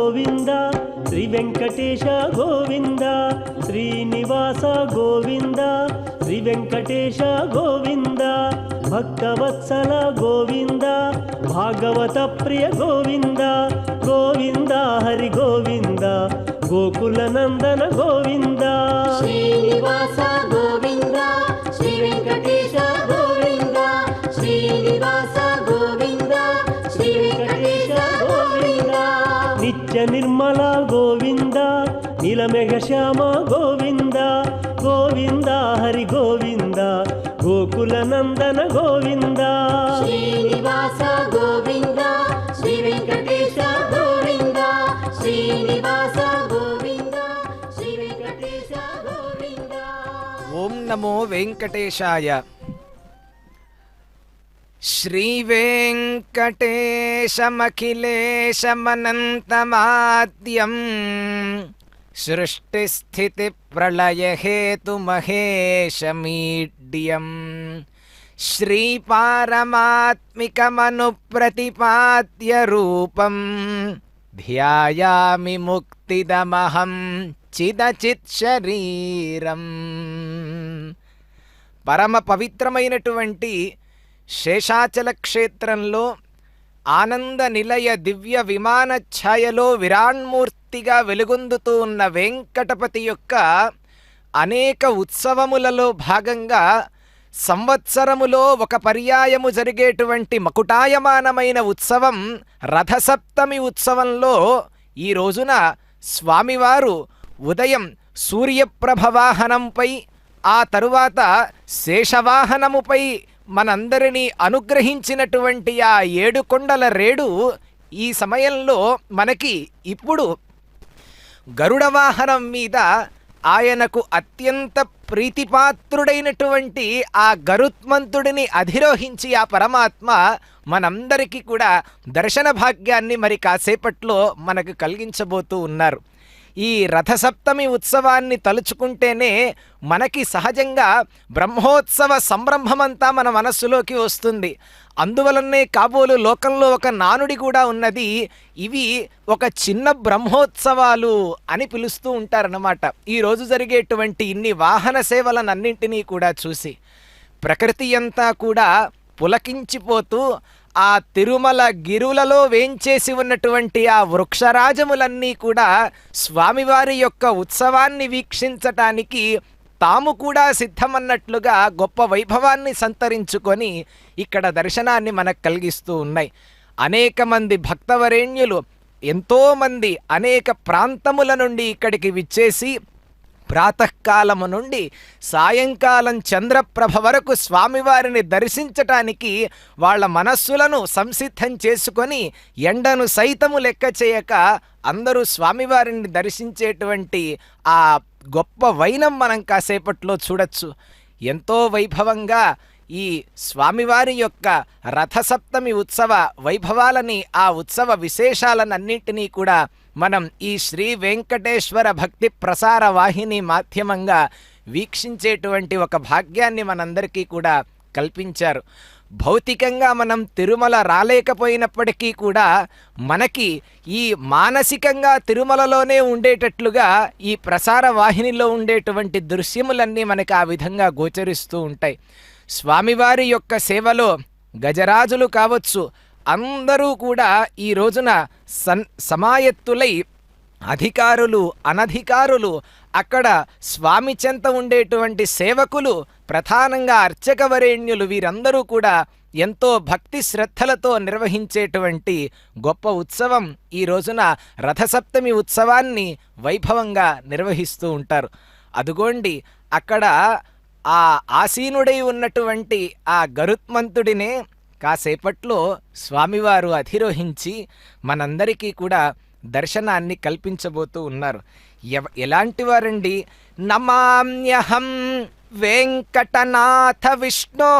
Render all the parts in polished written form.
గోవింద శ్రీ వెంకటేశ గోవింద శ్రీనివాస గోవింద శ్రీ వెంకటేశ గోవింద భక్తవత్సల గోవింద భాగవత ప్రియ గోవింద గోవింద హరి గోవింద గోకుల నందన గోవింద శ్రీనివాస గోవింద శ్రీ వెంకటేశ గోవింద శ్రీనివాస గోవింద శ్రీ వెంకటేశ గోవింద నిత్య నిర్మల గోవింద నీలమేఘ శ్యామ గోవింద గోవింద హరి గోవింద గోకుల నందన గోవింద శ్రీనివాస గోవింద శ్రీ వెంకటేశ గోవింద శ్రీనివాస గోవింద శ్రీ వెంకటేశ గోవింద. ఓం నమో వెంకటేశాయ. శ్రీవేంకటేశమఖిలేశమనంతమాద్యం సృష్టిస్థితిప్రళయహేతుమహేశమీడ్యం శ్రీపారమాత్మికమనుప్రతిపాద్య రూపం ధ్యాయామి ముక్తిదమహం చిదచిత్ శరీరం. పరమ పవిత్రమైనటువంటి శేషాచల క్షేత్రంలో ఆనంద నిలయ దివ్య విమాన ఛాయలో విరాణ్మూర్తిగా వెలుగొందుతూ ఉన్న వెంకటపతి యొక్క అనేక ఉత్సవములలో భాగంగా సంవత్సరములో ఒక పర్యాయము జరిగేటువంటి మకుటాయమానమైన ఉత్సవం రథసప్తమి ఉత్సవంలో ఈ రోజున స్వామివారు ఉదయం సూర్యప్రభ వాహనంపై ఆ తరువాత శేషవాహనముపై మనందరినీ అనుగ్రహించినటువంటి ఆ 7 కొండల రేడు ఈ సమయంలో మనకి ఇప్పుడు గరుడ వాహనం మీద ఆయనకు అత్యంత ప్రీతిపాత్రుడైనటువంటి ఆ గరుత్మంతుడిని అధిరోహించి ఆ పరమాత్మ మనందరికీ కూడా దర్శన భాగ్యాన్ని మరి కాసేపట్లో మనకు కలిగించబోతూ ఉన్నారు. ఈ రథసప్తమి ఉత్సవాన్ని తలుచుకుంటేనే మనకి సహజంగా బ్రహ్మోత్సవ సంరంభమంతా మన మనస్సులోకి వస్తుంది. అందువలనే కాబోలు లోకంలో ఒక నానుడి కూడా ఉన్నది, ఇవి ఒక చిన్న బ్రహ్మోత్సవాలు అని పిలుస్తూ ఉంటారన్నమాట. ఈరోజు జరిగేటువంటి ఇన్ని వాహన సేవలనన్నింటినీ కూడా చూసి ప్రకృతి అంతా కూడా పులకించిపోతూ ఆ తిరుమల గిరులలో వేంచేసి ఉన్నటువంటి ఆ వృక్షరాజములన్నీ కూడా స్వామివారి యొక్క ఉత్సవాన్ని వీక్షించటానికి తాము కూడా సిద్ధమన్నట్లుగా గొప్ప వైభవాన్ని సంతరించుకొని ఇక్కడ దర్శనాన్ని మనకు కలిగిస్తూ ఉన్నాయి. అనేక మంది భక్తవరేణ్యులు ఎంతోమంది అనేక ప్రాంతముల నుండి ఇక్కడికి విచ్చేసి ప్రాతకాలము నుండి సాయంకాలం చంద్రప్రభ వరకు స్వామివారిని దర్శించటానికి వాళ్ళ మనస్సులను సంసిద్ధం చేసుకొని ఎండను సైతము లెక్క చేయక అందరూ స్వామివారిని దర్శించేటువంటి ఆ గొప్ప వైనం మనం కాసేపట్లో చూడొచ్చు. ఎంతో వైభవంగా ఈ స్వామివారి యొక్క రథసప్తమి ఉత్సవ వైభవాలని ఆ ఉత్సవ విశేషాలన్నింటినీ కూడా మనం ఈ శ్రీ వెంకటేశ్వర భక్తి ప్రసార వాహిని మాధ్యమంగా వీక్షించేటువంటి ఒక భాగ్యాన్ని మనందరికీ కూడా కల్పించారు. భౌతికంగా మనం తిరుమల రాలేకపోయినప్పటికీ కూడా మనకి ఈ మానసికంగా తిరుమలలోనే ఉండేటట్లుగా ఈ ప్రసార వాహినిలో ఉండేటువంటి దృశ్యములన్నీ మనకి ఆ విధంగా గోచరిస్తూ ఉంటాయి. స్వామివారి యొక్క సేవలో గజరాజులు కావచ్చు, అందరూ కూడా ఈ రోజున సమాయత్తులై అధికారులు అనధికారులు అక్కడ స్వామి చెంత ఉండేటువంటి సేవకులు ప్రధానంగా అర్చకవరేణ్యులు వీరందరూ కూడా ఎంతో భక్తి శ్రద్ధలతో నిర్వహించేటువంటి గొప్ప ఉత్సవం ఈ రోజున రథసప్తమి ఉత్సవాన్ని వైభవంగా నిర్వహిస్తూ ఉంటారు. అదుగోండి అక్కడ ఆ ఆసీనుడై ఉన్నటువంటి ఆ గరుత్మంతుడినే కాసేపట్లో స్వామివారు అధిరోహించి మనందరికీ కూడా దర్శనాన్ని కల్పించబోతూ ఉన్నారు. ఎలాంటి వారండి? నమామ్యహం వెంకటనాథ విష్ణో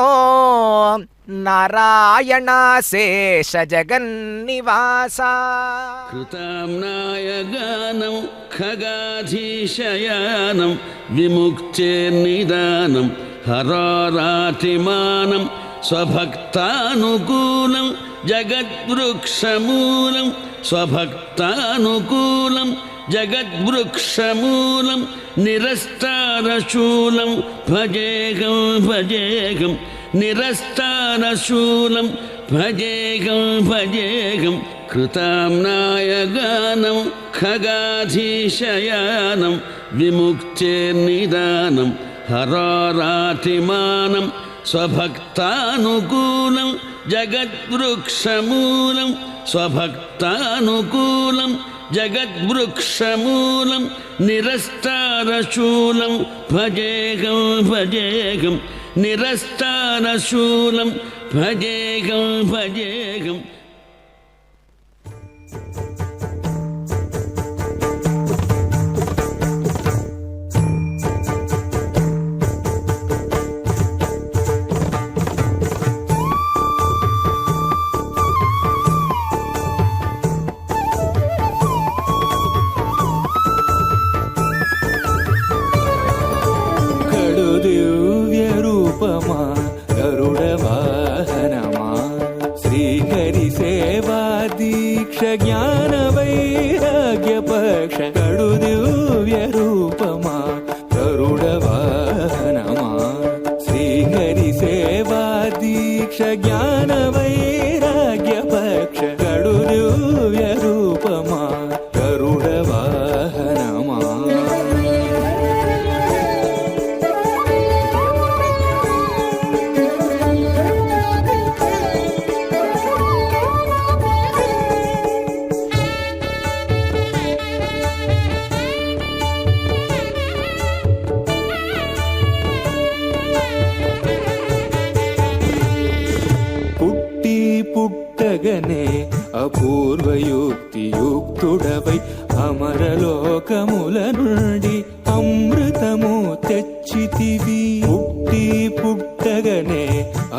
నారాయణాశేష జగన్నివాస. కృతాంనాయ గానం ఖగాధీశయానం విముక్తేర్నిదానం హరారాతిమానం స్వభక్తానుకూలం జగద్వృక్షమూలం స్వభక్తానుకూలం జగద్వృక్షమూలం నిరస్తారశూలం భజేహం భజేహం నిరస్తారశూలం భజేహం భజేహం కృతాంనాయగానం ఖగాధీశయానం విముక్తిర్నిదానం హరారాతిమానం స్వభక్తానుకూలం జగద్వృక్షమూలం స్వభక్తానుకూలం జగద్వృక్షమూలం నిరస్తారశూలం భజేహం భజేహం నిరస్తారశూలం భజేహం భజేహం. జ్ఞాన వైరాగ్య పక్ష కడు దివ్య రూపమా గరుడ వాహనమా శ్రీహరి సేవా దీక్ష జ్ఞాన వైరాగ్య పక్ష కడు దివ్య రూపమా గరుడ వాహనమా. పుట్టగనే అపూర్వయుక్తియుక్తుడవై అమరలోకముల నుండి అమృతము తెచ్చితివి. పుట్టగనే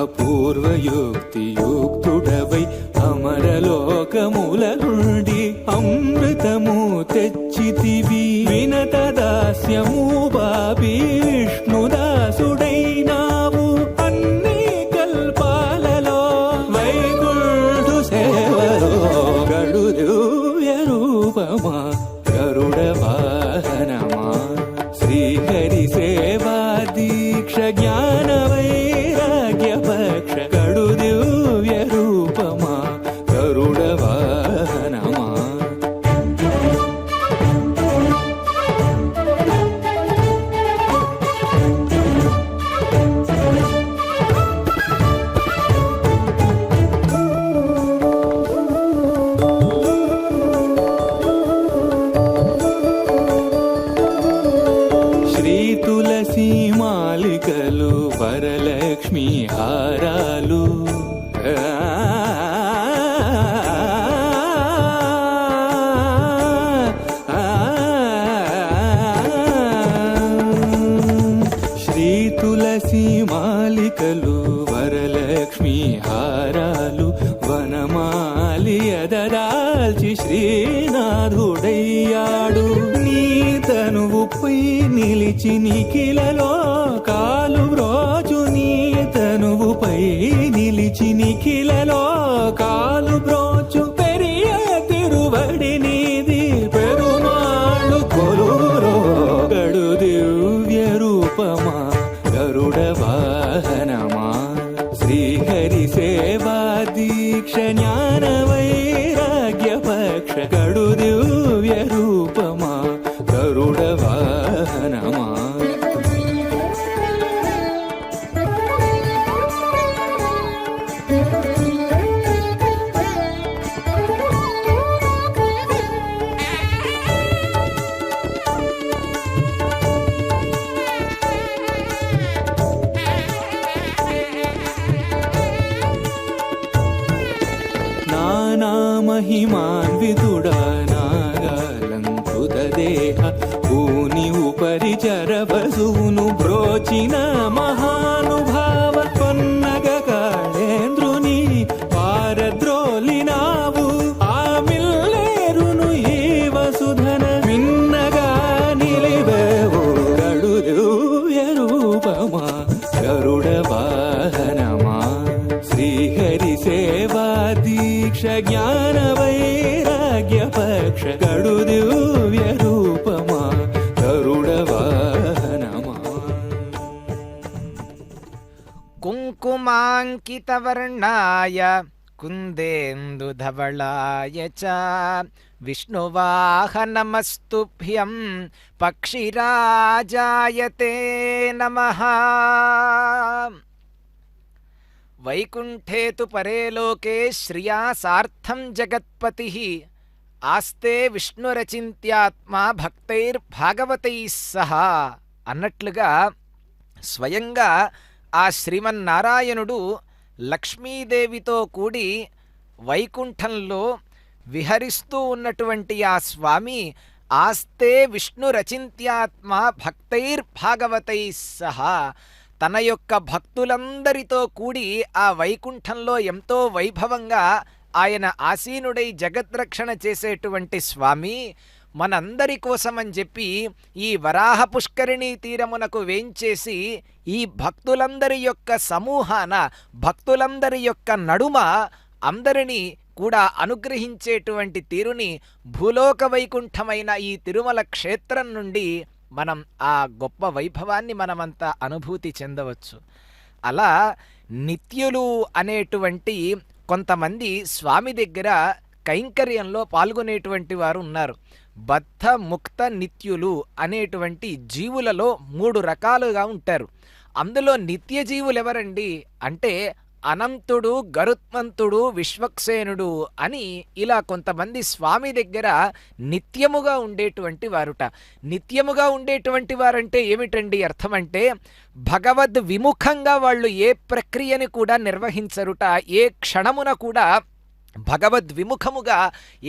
అపూర్వయుక్తియుక్తుడవై అమరలోకముల నుండి అమృతము తెచ్చితివి. వినత దాస్యము బాబి విష్ణుదాసుడైనావు అన్ని కల్పాలలో వైకుంఠు సేవలో గడు దివ్య రూపమా గరుడ వాహనమా శ్రీహరి సేవా దీక్ష జ్ఞాన వైరాగ్య పక్ష గడు దివ్య రూపమా గరుడ వాహనమా. మాలికలు వరలక్ష్మి హారాలు శ్రీ తులసి మాలికలు వరలక్ష్మి హారాలు వనమాలి ఎదరాల్చి శ్రీనాథుడయ్యాడు. నీ తనువుపై నిలిచి నిఖిలలో కాలు బ్రోచు నీ తనువుపై నిలిచి నిఖిలలో కాలు బ్రోచు పెరియ తిరువడి నీది పెరుమాళ్ళు కొలురో గడు దివ్య రూపమా గరుడ వాహనమా శ్రీహరి సేవా దీక్ష జ్ఞాన వైరాగ్య పక్ష గడు దివ్య రూపమా గరుడ వాహనమా. నానామహిమాన్వితుడా నాగాలంకృత దేహ భూని ఉపరి చరవసును బ్రోచిన మహానుభావ కొన్నగ కాళేంద్రుని పారద్రోలినావు ఆ మిల్లేరును ఈ వసుధన మిన్నగా నిలివేవు గడు దివ్య రూపమా గరుడ వాహనమా కుంకుమాంకితవర్ణాయ కుందేందుధవళాయ చ విష్ణువాహనమస్తుభ్యం పక్షిరాజాయతే నమః. వైకుంఠే తు పరే లోకే శ్రియా సార్థం జగత్పతిః ఆస్తే విష్ణురచింత్యాత్మా భక్తైర్భాగవతైః సహ అన్నట్లుగా స్వయంగా ఆ శ్రీమన్నారాయణుడు లక్ష్మీదేవితో కూడి వైకుంఠంలో విహరిస్తూ ఉన్నటువంటి ఆ స్వామి ఆస్తే విష్ణురచింత్యాత్మ భక్తైర్భాగవతైః సహ తన యొక్క భక్తులందరితో కూడి ఆ వైకుంఠంలో ఎంతో వైభవంగా ఆయన ఆసీనుడై జగద్రక్షణ చేసేటువంటి స్వామి మనందరి కోసమని చెప్పి ఈ వరాహ పుష్కరిణీ తీరమునకు వేంచేసి ఈ భక్తులందరి యొక్క సమూహాన భక్తులందరి యొక్క నడుమ అందరినీ కూడా అనుగ్రహించేటువంటి తీరుని భూలోక వైకుంఠమైన ఈ తిరుమల క్షేత్రం నుండి మనం ఆ గొప్ప వైభవాన్ని మనమంతా అనుభూతి చెందవచ్చు. అలా నిత్యులు అనేటువంటి కొంతమంది స్వామి దగ్గర కైంకర్యంలో పాల్గొనేటువంటి వారు ఉన్నారు. బద్ధ ముక్త నిత్యులు అనేటువంటి జీవులలో 3 రకాలుగా ఉంటారు. అందులో నిత్య జీవులు ఎవరండి అంటే అనంతుడు, గరుత్మంతుడు, విశ్వక్సేనుడు అని ఇలా కొంతమంది స్వామి దగ్గర నిత్యముగా ఉండేటువంటి వారుట. నిత్యముగా ఉండేటువంటి వారంటే ఏమిటండి అర్థం అంటే భగవద్ విముఖంగా వాళ్ళు ఏ ప్రక్రియని కూడా నిర్వహించరుట, ఏ క్షణమున కూడా భగవద్విముఖముగా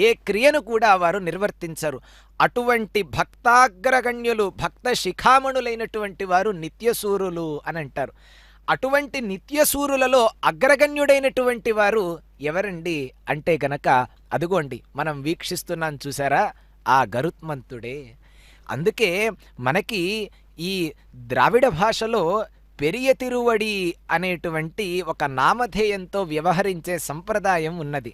ఏ క్రియను కూడా వారు నిర్వర్తించరు. అటువంటి భక్తాగ్రగణ్యులు, భక్త శిఖామణులైనటువంటి వారు నిత్యసూరులు అని అంటారు. అటువంటి నిత్యసూరులలో అగ్రగణ్యుడైనటువంటి వారు ఎవరండి అంటే గనక అదిగోండి మనం వీక్షిస్తున్నాం చూసారా ఆ గరుత్మంతుడే. అందుకే మనకి ఈ ద్రావిడ భాషలో పెరియ తిరువడి అనేటువంటి ఒక నామధేయంతో వ్యవహరించే సంప్రదాయం ఉన్నది.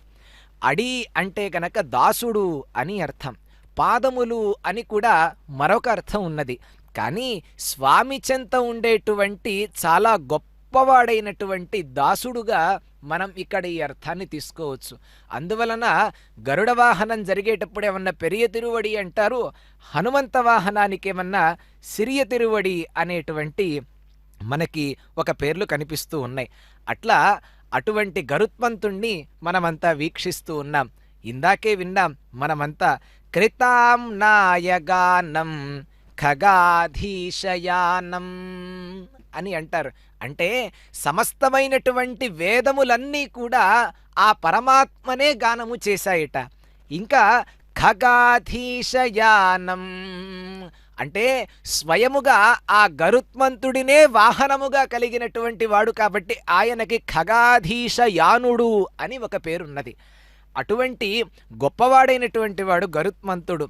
అడి అంటే గనక దాసుడు అని అర్థం, పాదములు అని కూడా మరొక అర్థం ఉన్నది. కానీ స్వామి చెంత ఉండేటువంటి చాలా గొప్పవాడైనటువంటి దాసుడుగా మనం ఇక్కడ ఈ అర్థాన్ని తీసుకోవచ్చు. అందువలన గరుడ వాహనం జరిగేటప్పుడు ఏమన్నా పెరియ తిరువడి అంటారు, హనుమంత వాహనానికి ఏమన్నా సిరియ తిరువడి అనేటువంటి మనకి ఒక పేర్లు కనిపిస్తూ ఉన్నాయి. అట్లా అటువంటి గరుత్మంతుణ్ణి మనమంతా వీక్షిస్తూ ఉన్నాం. ఇందాకే విన్నాం మనమంతా కృతాం నాయగానం ఖగాధీశయానం అని అంటారు. అంటే సమస్తమైనటువంటి వేదములన్నీ కూడా ఆ పరమాత్మనే గానము చేశాయట. ఇంకా ఖగాధీశయానం అంటే స్వయముగా ఆ గరుత్మంతుడినే వాహనముగా కలిగినటువంటి వాడు కాబట్టి ఆయనకి ఖగాధీశయానుడు అని ఒక పేరున్నది. అటువంటి గొప్పవాడైనటువంటి వాడు గరుత్మంతుడు.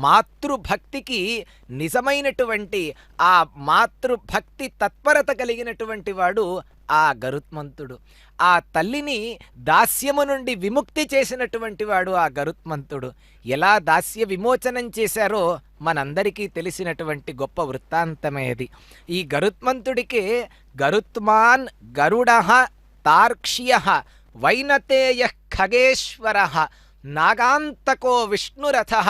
మాతృభక్తికి నిజమైనటువంటి ఆ మాతృభక్తి తత్పరత కలిగినటువంటి వాడు ఆ గరుత్మంతుడు. ఆ తల్లిని దాస్యము నుండి విముక్తి చేసినటువంటి వాడు ఆ గరుత్మంతుడు. ఎలా దాస్య విమోచనం చేశారో మనందరికీ తెలిసినటువంటి గొప్ప వృత్తాంతమే అది. ఈ గరుత్మంతుడికే గరుత్మాన్ గరుడః తార్క్ష్యః వైనతేయ ఖగేశ్వరః నాగాంతకో విష్ణురథః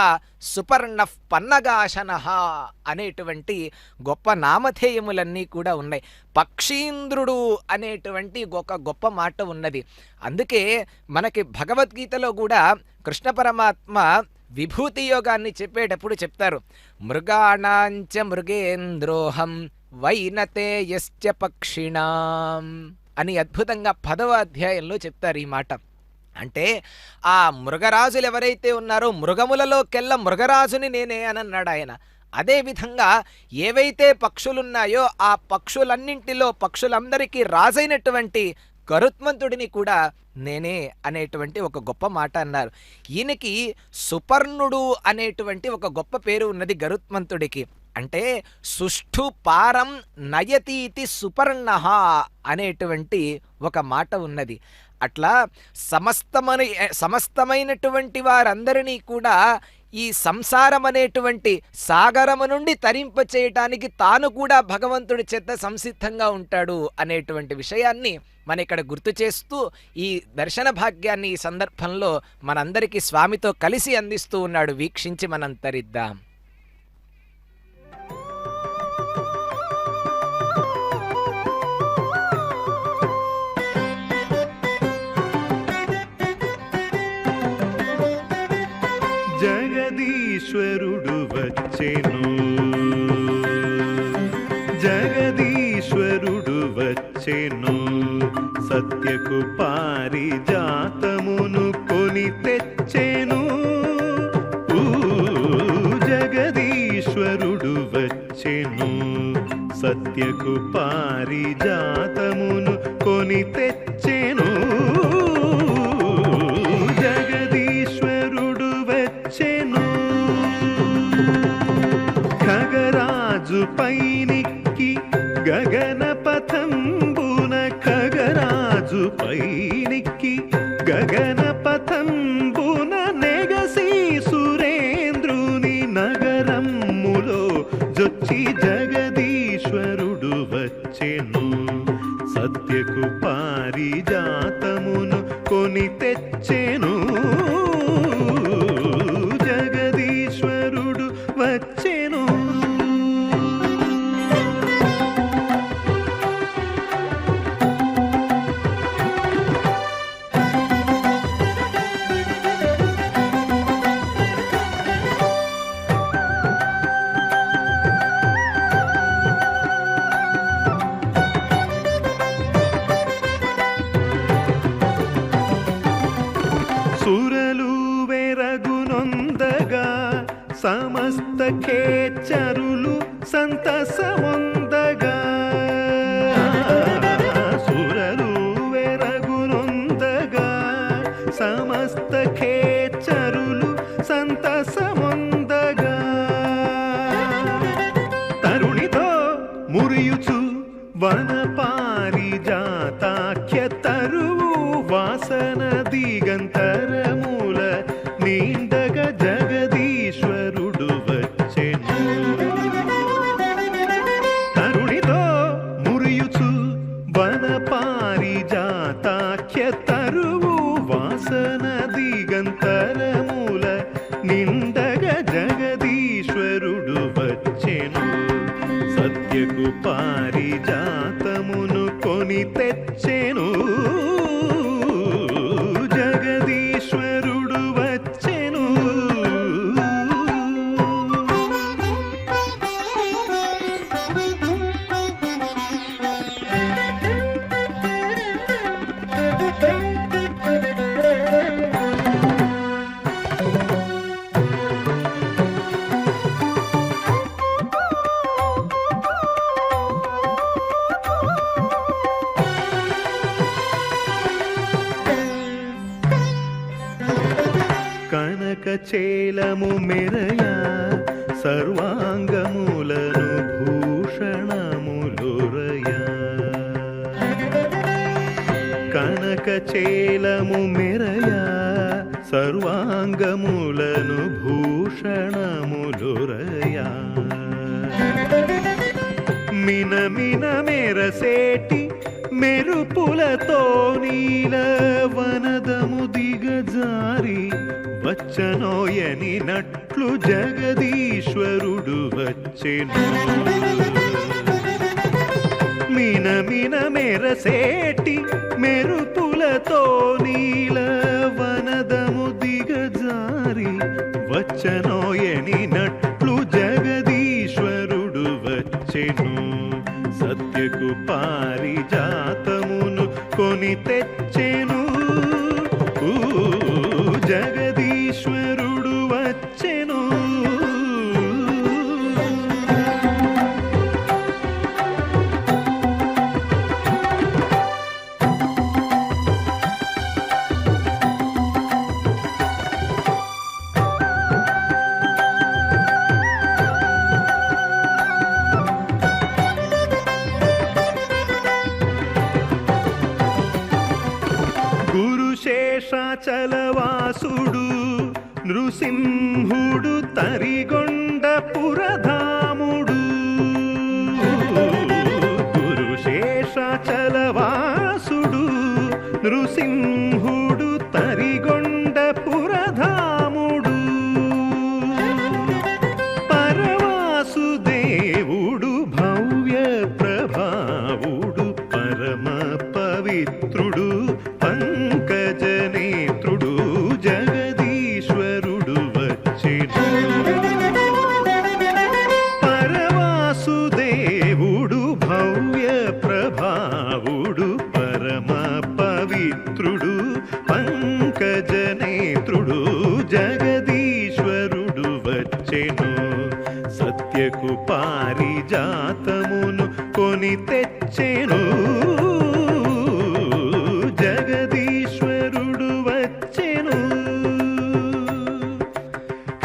సుపర్ణః పన్నగాశనః అనేటువంటి గొప్ప నామధేయములన్నీ కూడా ఉన్నాయి. పక్షీంద్రుడు అనేటువంటి ఒక గొప్ప మాట ఉన్నది. అందుకే మనకి భగవద్గీతలో కూడా కృష్ణ పరమాత్మ విభూతి యోగాన్ని చెప్పేటప్పుడు చెప్తారు, మృగాణాంచ మృగేంద్రోహం వైనతేయశ్చ పక్షిణాం అని అద్భుతంగా 10వ అధ్యాయంలో చెప్తారు ఈ మాట. అంటే ఆ మృగరాజులు ఎవరైతే ఉన్నారో మృగములలోకెల్ల మృగరాజుని నేనే అని అన్నాడు ఆయన. అదేవిధంగా ఏవైతే పక్షులున్నాయో ఆ పక్షులన్నింటిలో పక్షులందరికీ రాజైనటువంటి గరుత్మంతుడిని కూడా నేనే అనేటువంటి ఒక గొప్ప మాట అన్నారు. ఈయనకి సుపర్ణుడు అనేటువంటి ఒక గొప్ప పేరు ఉన్నది గరుత్మంతుడికి. అంటే సుష్ఠు పారం నయతీతి సుపర్ణః అనేటువంటి ఒక మాట ఉన్నది. అట్లా సమస్తమైనటువంటి వారందరినీ కూడా ఈ సంసారం అనేటువంటి సాగరము నుండి తరింప చేయటానికి తాను కూడా భగవంతుడి చేత సంసిద్ధంగా ఉంటాడు అనేటువంటి విషయాన్ని మన ఇక్కడ గుర్తు చేస్తూ ఈ దర్శన భాగ్యాన్ని ఈ సందర్భంలో మనందరికీ స్వామితో కలిసి అందిస్తూ ఉన్నాడు. వీక్షించి మనం తరిద్దాం. జగదీశ్వరుడు వచ్చెను, జగదీశ్వరుడు వచ్చెను, సత్యకు పారిజాతమును కొని తెచ్చెను. జగదీశ్వరుడు వచ్చెను, సత్యకు పారిజాతమును కొని తెచ్చెను. జగదీశ్వరుడు వచ్చెను, ఖగరాజు పైనిక్కి గగన పథంబున, ఖగరాజు పైనిక్కి గగన పథంబున, నెగసి సురేంద్రుని నగరమ్ములో జొచ్చి జగదీశ్వరుడు వచ్చెను, సత్యకు పారిజాతమును కొని తెచ్చెను. జగదీశ్వరుడు వచ్చెను. సురలు వెరగునొందగా, సమస్త ఖేచరులు సంతసమొందగా, సురలు వెరగునొందగా, సమస్త ఖేచరులు సంతసమొందగా, తరుణితో మురియుచు వన పారిజాతాఖ్య తరువు వాసన దిగంతరమూల నీండగ జగదీశ్వరుడు వచ్చెను. తరుణితో మురియుచు వన పారిజాతాఖ్య తరువు వాసన దిగంతరమూల నిండగ జగదీశ్వరుడు వచ్చెను, సత్యకు పారిజాతమును కొని తెచ్చెను. జగదీశ్వరుడు వచ్చెను. కనకచేలము మెరయా, సర్వాంగములను భూషణములురయా, కనకచేలము మెరయా, సర్వాంగములను భూషణములురయా, మినమిన మెరసేటి మెరుపులతో నీల వనదము దిగజారి వచ్చనోయని నట్లు జగదీశ్వరుడు వచ్చెను. మినమిన మెరసేటి మెరుపులతో నీల వనదము దిగజారి వచ్చనోయని నట్లు జగదీశ్వరుడు వచ్చెను, సత్యకు పారిజాతమును కొని తెచ్చెను. జగదీశ్వరుడు వచ్చెను. గురుశేషాచలవాసుడు నృసింహుడు తరిగొండ పురధాముడు గురుశేషాచలవాసుడు నృసింహుడు తరిగొండ పురధాముడు పరవాసుదేవుడు భవ్య ప్రభావుడు పరమ పవిత్రుడు పంకజనేత్రుడు జగదీశ్వరుడు వచ్చెను పరవాసుదేవుడు భవ్య ప్రభావుడు పరమ పవిత్రుడు పంకజనేత్రుడు జగదీశ్వరుడు వచ్చెను సత్యకు పారిజాతమును కొని తెచ్చెను జగదీశ్వరుడు వచ్చెను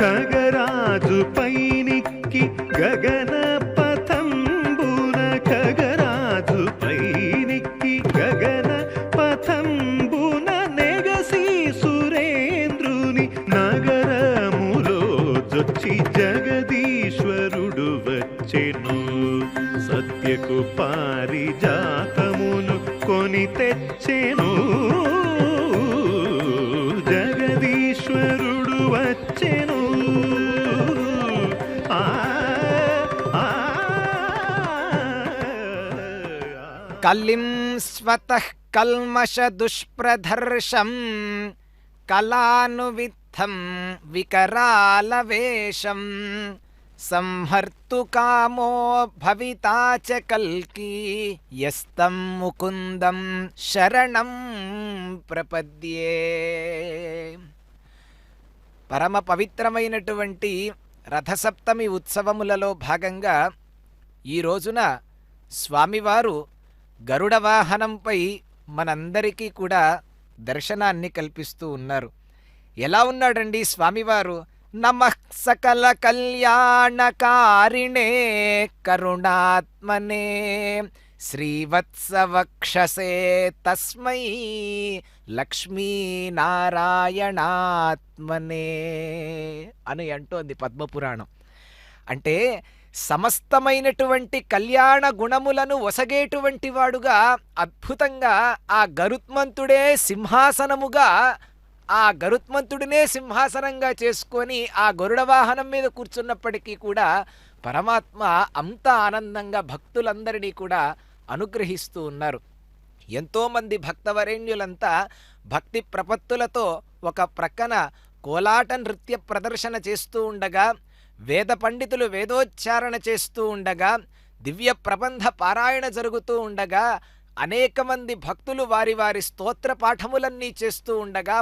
ఖగరాజు పైనిక్కి గగన పథంబున ఖగరాజు పైనిక్కి గగన పథంబున నెగసి సురేంద్రుని నగరములో జొచ్చి జగదీశ్వరుడు వచ్చెను సత్యకు పారిజాతమును కొని తెచ్చెను జగదీశ్వరుడు వచ్చెను ఆ ఆ కలిం స్వతః కల్మష దుష్ప్రదర్శం కళానువిద్ధం వికరాలవేషం సంహర్తుకామో భవితా చ కల్కి యస్తం ముకుందం శరణం ప్రపద్యే. పరమ పవిత్రమైనటువంటి రథసప్తమి ఉత్సవములలో భాగంగా ఈ రోజున స్వామివారు గరుడ వాహనంపై మనందరికీ కూడా దర్శనాన్ని కల్పిస్తూ ఉన్నారు. ఎలా ఉన్నాడండి స్వామివారు? నమః సకల కళ్యాణకారిణే కరుణాత్మనే శ్రీవత్సవక్షసే తస్మై లక్ష్మీనారాయణాత్మనే అని అంటోంది పద్మపురాణం. అంటే సమస్తమైనటువంటి కళ్యాణ గుణములను ఒసగేటువంటి వాడుగా అద్భుతంగా ఆ గరుత్మంతుడే సింహాసనముగా ఆ గరుత్మంతుడినే సింహాసనంగా చేసుకొని ఆ గరుడ వాహనం మీద కూర్చున్నప్పటికీ కూడా పరమాత్మ అంత ఆనందంగా భక్తులందరినీ కూడా అనుగ్రహిస్తూ ఉన్నారు. ఎంతోమంది భక్తవరేణ్యులంతా భక్తి ప్రపత్తులతో ఒక ప్రక్కన కోలాట నృత్య ప్రదర్శన చేస్తూ ఉండగా, వేద పండితులు వేదోచ్చారణ చేస్తూ ఉండగా, దివ్య ప్రబంధ పారాయణ జరుగుతూ ఉండగా, అనేక మంది భక్తులు వారి వారి స్తోత్ర పాఠములన్నీ చేస్తూ ఉండగా,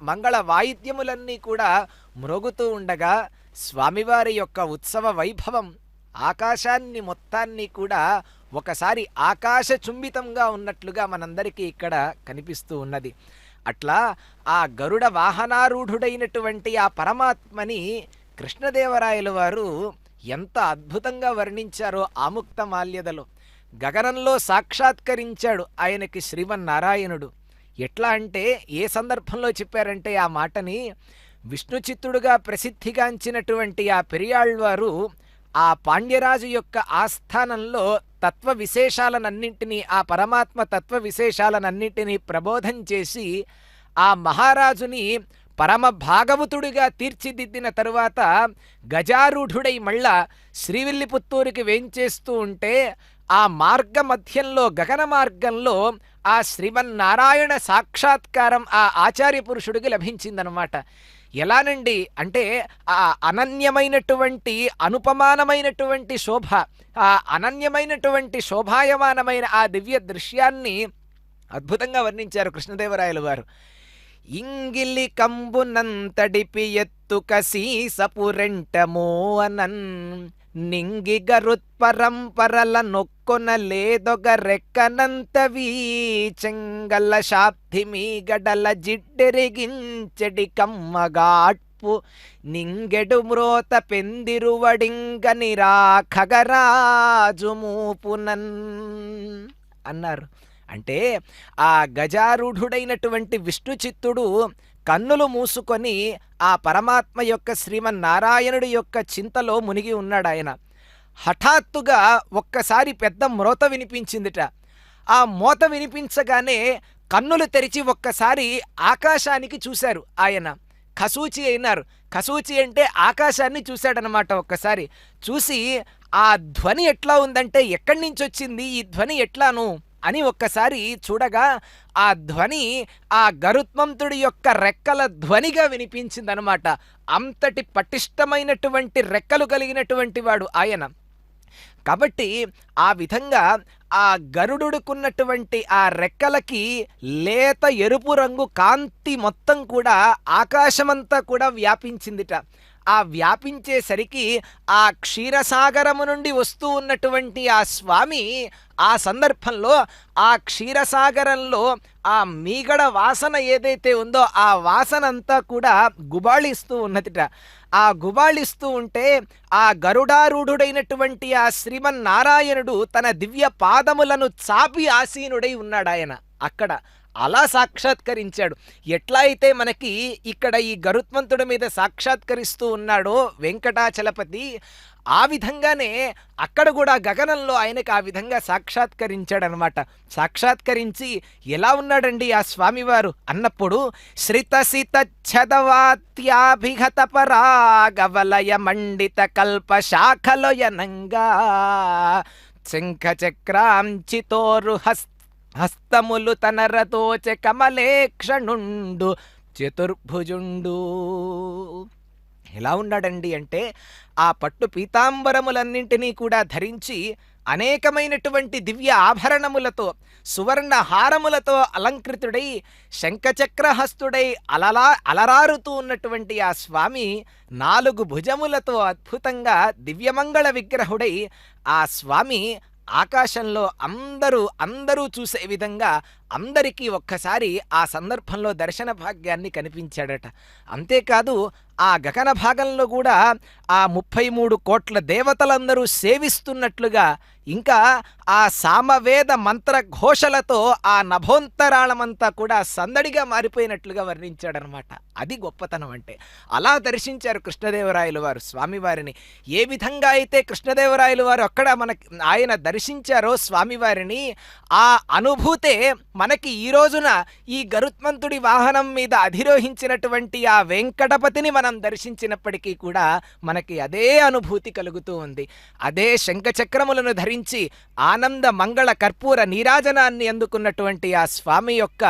మంగళ వాయిద్యములన్నీ కూడా మ్రోగుతూ ఉండగా, స్వామివారి యొక్క ఉత్సవ వైభవం ఆకాశాన్ని మొత్తాన్ని కూడా ఒకసారి ఆకాశ చుంబితంగా ఉన్నట్లుగా మనందరికీ ఇక్కడ కనిపిస్తూ ఉన్నది. అట్లా ఆ గరుడ వాహనారూఢుడైనటువంటి ఆ పరమాత్మని కృష్ణదేవరాయలు వారు ఎంత అద్భుతంగా వర్ణించారో ఆముక్త మాల్యదలో. గగనంలో సాక్షాత్కరించాడు ఆయనకి శ్రీమన్నారాయణుడు. ఎట్లా అంటే ఏ సందర్భంలో చెప్పారంటే ఆ మాటని విష్ణు చిత్తుడుగా ప్రసిద్ధిగాంచినటువంటి ఆ పెరియాళ్వారు ఆ పాండ్యరాజు యొక్క ఆస్థానంలో తత్వ విశేషాలనన్నింటినీ ఆ పరమాత్మ తత్వ విశేషాలనన్నింటినీ ప్రబోధం చేసి ఆ మహారాజుని పరమ భాగవతుడిగా తీర్చిదిద్దిన తరువాత గజారూఢుడై మళ్ళా శ్రీవిల్లిపుత్తూరుకి వేంచేస్తూ ఉంటే ఆ మార్గ మధ్యంలో గగన మార్గంలో ఆ శ్రీమన్నారాయణ సాక్షాత్కారం ఆ ఆచార్య పురుషుడికి లభించిందనమాట. ఎలానండి అంటే ఆ అనన్యమైనటువంటి అనుపమానమైనటువంటి శోభ, ఆ అనన్యమైనటువంటి శోభాయమానమైన ఆ దివ్య దృశ్యాన్ని అద్భుతంగా వర్ణించారు కృష్ణదేవరాయలు వారు. ఇంగిలి కంబునంతడిపి ఎత్తుక సీసపురెంటమో అనన్ నింగి గరుత్పరంపరల నొక్కొన లేదొగ రెక్కనంతవీ చెంగల శాబ్దిమీ గడల జిడ్డెరిగించెడి కమ్మగాట్పు నింగెడు మ్రోత పెందిరువడింగనిరా ఖగరాజు మూపునన్ అన్నారు. అంటే ఆ గజారూఢుడైనటువంటి విష్ణు చిత్తుడు కన్నులు మూసుకొని ఆ పరమాత్మ యొక్క శ్రీమన్నారాయణుడి యొక్క చింతలో మునిగి ఉన్నాడు ఆయన. హఠాత్తుగా ఒక్కసారి పెద్ద మ్రోత వినిపించిందిట. ఆ మోత వినిపించగానే కన్నులు తెరిచి ఒక్కసారి ఆకాశానికి చూశారు ఆయన. ఖసూచి అయినారు. ఖసూచి అంటే ఆకాశాన్ని చూశాడనమాట. ఒక్కసారి చూసి ఆ ధ్వని ఎట్లా ఉందంటే, ఎక్కడి నుంచి వచ్చింది ఈ ధ్వని ఎట్లాను అని ఒక్కసారి చూడగా ఆ ధ్వని ఆ గరుత్మంతుడి యొక్క రెక్కల ధ్వనిగా వినిపించిందనమాట. అంతటి పటిష్టమైనటువంటి రెక్కలు కలిగినటువంటి వాడు ఆయన. కాబట్టి ఆ విధంగా ఆ గరుడుకున్నటువంటి ఆ రెక్కలకి లేత ఎరుపు రంగు కాంతి మొత్తం కూడా ఆకాశమంతా కూడా వ్యాపించిందిట. ఆ వ్యాపించేసరికి ఆ క్షీరసాగరము నుండి వస్తూ ఉన్నటువంటి ఆ స్వామి ఆ సందర్భంలో ఆ క్షీరసాగరంలో ఆ మీగడ వాసన ఏదైతే ఉందో ఆ వాసన అంతా కూడా గుబాళిస్తూ ఉన్నదిట. ఆ గుబాళిస్తూ ఉంటే ఆ గరుడారూఢుడైనటువంటి ఆ శ్రీమన్నారాయణుడు తన దివ్య పాదములను చాపి ఆసీనుడై ఉన్నాడు ఆయన అక్కడ. అలా సాక్షాత్కరించాడు. ఎట్లా అయితే మనకి ఇక్కడ ఈ గరుత్మంతుడి మీద సాక్షాత్కరిస్తూ ఉన్నాడో వెంకటాచలపతి, ఆ విధంగానే అక్కడ కూడా గగనంలో ఆయనకు ఆ విధంగా సాక్షాత్కరించాడనమాట. సాక్షాత్కరించి ఎలా ఉన్నాడండి ఆ స్వామివారు అన్నప్పుడు, శ్రితసిత ఛదవాత్యాభిగత పరాగవలయ మండిత కల్ప శాఖలోయనంగా శంఖ చక్రాంచితోరు హస్తములు తనరతోచె కమలేక్షణుండు చతుర్భుజుండు. ఎలా ఉన్నాడండి అంటే, ఆ పట్టు పీతాంబరములన్నింటినీ కూడా ధరించి అనేకమైనటువంటి దివ్య ఆభరణములతో సువర్ణ హారములతో అలంకృతుడై శంఖచక్రహస్తుడై అలరారుతూ ఉన్నటువంటి ఆ స్వామి 4 భుజములతో అద్భుతంగా దివ్యమంగళ విగ్రహుడై ఆ స్వామి ఆకాశంలో అందరూ చూసే విధంగా అందరికీ ఒక్కసారి ఆ సందర్భంలో దర్శన భాగ్యాన్ని కనిపించాడట. అంతేకాదు ఆ గగన భాగంలో కూడా ఆ 33 కోట్ల దేవతలందరూ సేవిస్తున్నట్లుగా, ఇంకా ఆ సామవేద మంత్ర ఘోషలతో ఆ నభోంతరాళమంతా కూడా సందడిగా మారిపోయినట్లుగా వర్ణించాడనమాట. అది గొప్పతనం అంటే. అలా దర్శించారు కృష్ణదేవరాయలు వారు స్వామివారిని. ఏ విధంగా అయితే కృష్ణదేవరాయలు వారు అక్కడ ఆయన దర్శించారో స్వామివారిని, ఆ అనుభూతే మనకి ఈ రోజున ఈ గరుత్మంతుడి వాహనం మీద అధిరోహించినటువంటి ఆ వెంకటపతిని మనం దర్శించినప్పటికీ కూడా మనకి అదే అనుభూతి కలుగుతూ ఉంది. అదే శంఖచక్రములను ధరించి ఆనంద మంగళ కర్పూర నీరాజనాన్ని అందుకున్నటువంటి ఆ స్వామి యొక్క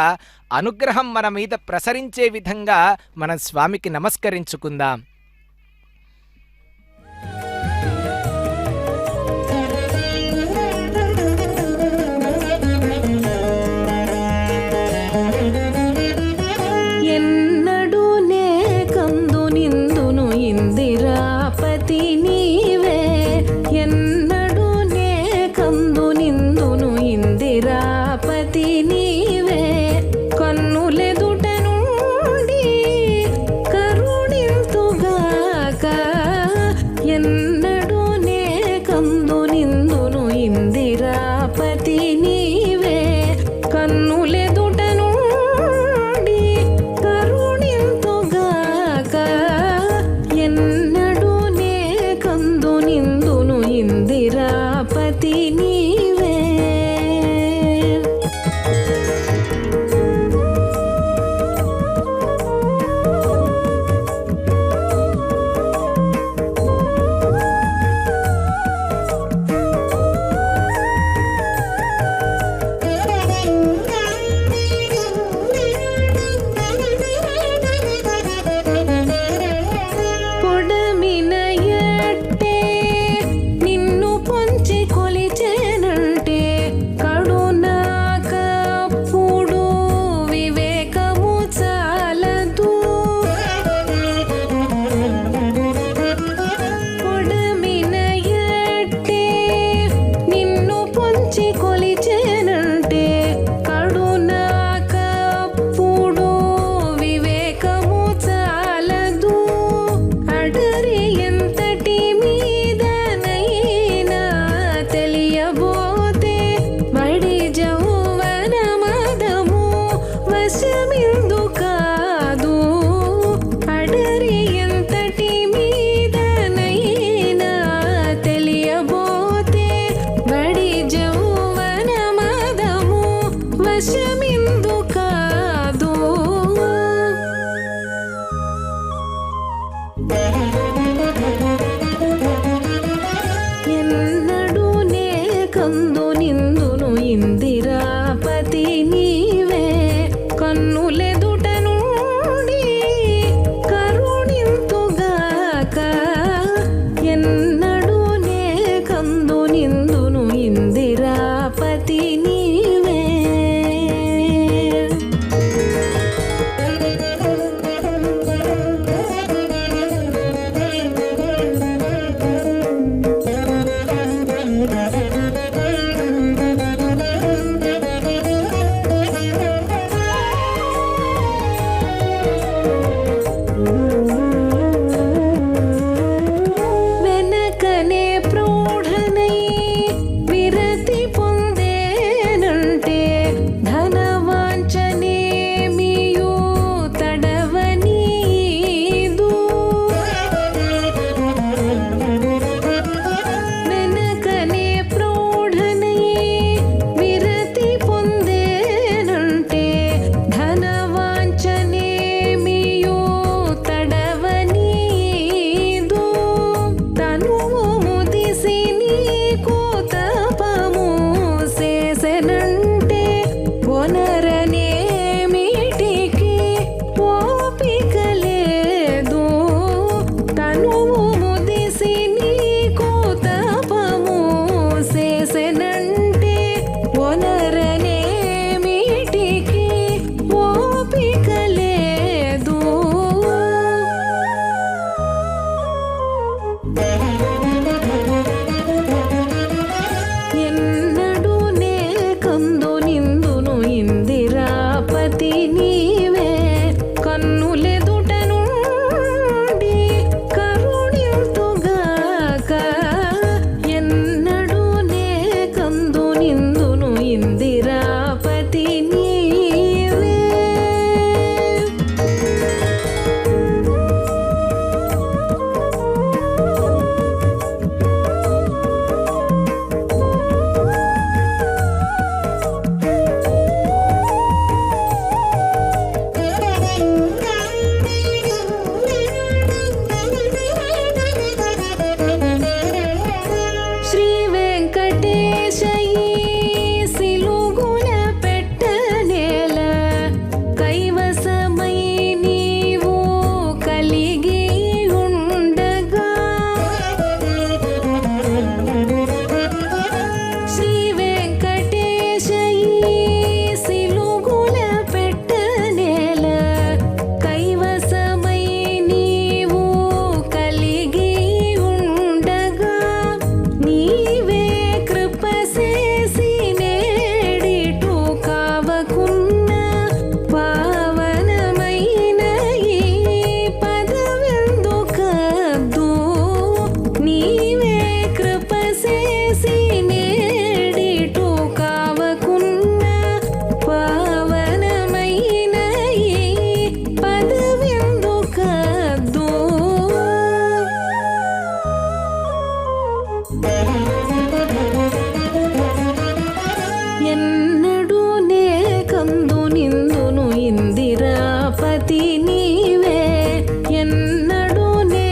అనుగ్రహం మన మీద ప్రసరించే విధంగా మనం స్వామికి నమస్కరించుకుందాం. కన్నులెదుట నుండి కరుణింతుగా వశమిందు కాదు ఎన్నడూ నే కందు నిందును ఇందిరాపతి నీవే కన్నులెదుట నుండి కరుణింతుగాక ఎన్నడూ నే కందు నిందును ఇందిరాపతి నీవే వెనకనే ప్రౌఢనై విరతి పొందేనంటే ధనవాంఛనేమియూ తడవనీదు వెనకనే ప్రౌఢనై విరతి పొందేనంటే ధనవాంఛనేమియూ తడవనీదు తనువు ముదిసి నీకు తపము చేసెనంటే కొనరనేమిటికి ఓపిక లేదు తనువు ముదిసి నీకు తపము చేసెనంటే కొనరనేమిటికి ఓపిక లేదు ఎన్నడూ నే కందు నిందును ఇందిరాపతి నీవే కన్నులెదుట నుండి కరుణింతుగాక ఎన్నడూ నే కందు నిందును ఇందిరాపతి నీవే శ్రీ వెంకటేశయీ సిలుగున పెట్టనేల కైవసమై నీవు కలిగి ఉండగా శ్రీ వెంకటేశయీ సిలుగున పెట్టనేల కైవసమై నీవు కలిగి ఉండగా నీవే కృప చేసి నేడిటు కావకున్న పావనమైన ఈ పదవెందుకద్దు నీవే కృప చేసి నేడిటు కావకున్న పావనమైన ఈ పదవెందుకద్దు ఎన్నడూ నే కందు నిందును ఇందిరాపతి నీవే ఎన్నడూ నే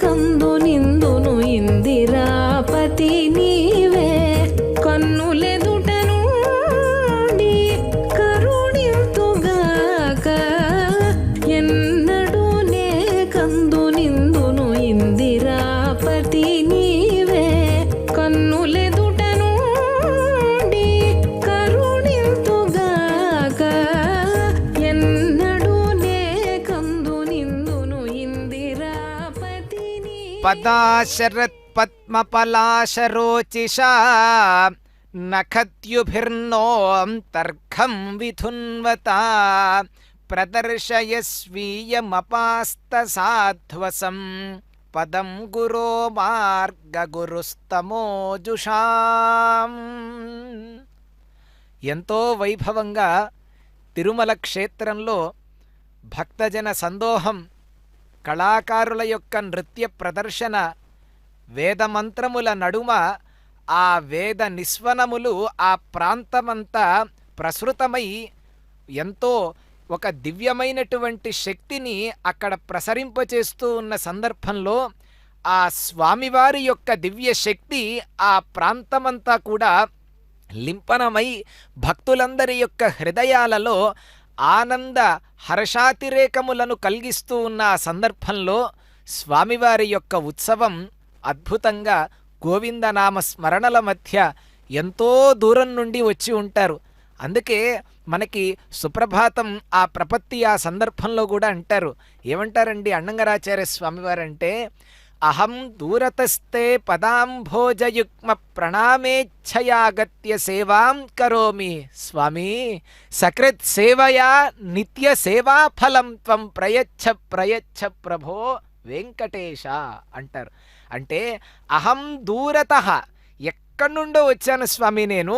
కందు నిందును ఇందిరాపతి నీవే కన్నులెదుట నుండి కరుణింతుగాక ఎన్నడూ నే కందు నిందును ఇందిరాపతి నీవే కన్నులెదుట నుండి కరుణింతుగాక ఎన్నడూ నే కందు నిందును ఇందిరాపతి నీవే పదాశరత్పద్మపలాశరోచిషా నఖద్యుభిర్నోऽन्तర్ఘం విధున్వతా ప్రదర్శయ స్వీయమపాస్తసాధ్వసం పదం గురో మార్గగురుస్తమోజుషాం. ఎంతో వైభవంగా తిరుమల క్షేత్రంలో భక్తజన సందోహం, కళాకారుల యొక్క నృత్య ప్రదర్శన, వేదమంత్రముల నడుమ ఆ వేద నిస్వనములు ఆ ప్రాంతమంతా ప్రసృతమై ఎంతో ఒక దివ్యమైనటువంటి శక్తిని అక్కడ ప్రసరింపచేస్తూ ఉన్న సందర్భంలో ఆ స్వామివారి యొక్క దివ్య శక్తి ఆ ప్రాంతమంతా కూడా లింపనమై భక్తులందరి యొక్క హృదయాలలో ఆనంద హర్షాతిరేకములను కలిగిస్తూ ఉన్న ఆ సందర్భంలో స్వామివారి యొక్క ఉత్సవం అద్భుతంగా గోవిందనామ స్మరణల మధ్య ఎంతో దూరం నుండి వచ్చి ఉంటారు. అందుకే మనకి సుప్రభాతం ఆ ప్రపత్తి ఆ సందర్భంలో కూడా అంటారు. ఏమంటారండి అన్నంగరాచార్య స్వామివారంటే, అహం దూరతస్తే పదాంభోజయుగ్మ ప్రణామేచ్ఛయాగత్య సేవాం కరోమి స్వామి సకృత్ సేవయా నిత్య సేవాఫలం త్వం ప్రయచ్ఛ ప్రయచ్ఛ ప్రభో వెంకటేశ అంటారు. అంటే అహం దూరతః ఎక్కడి నుండో వచ్చాను స్వామి, నేను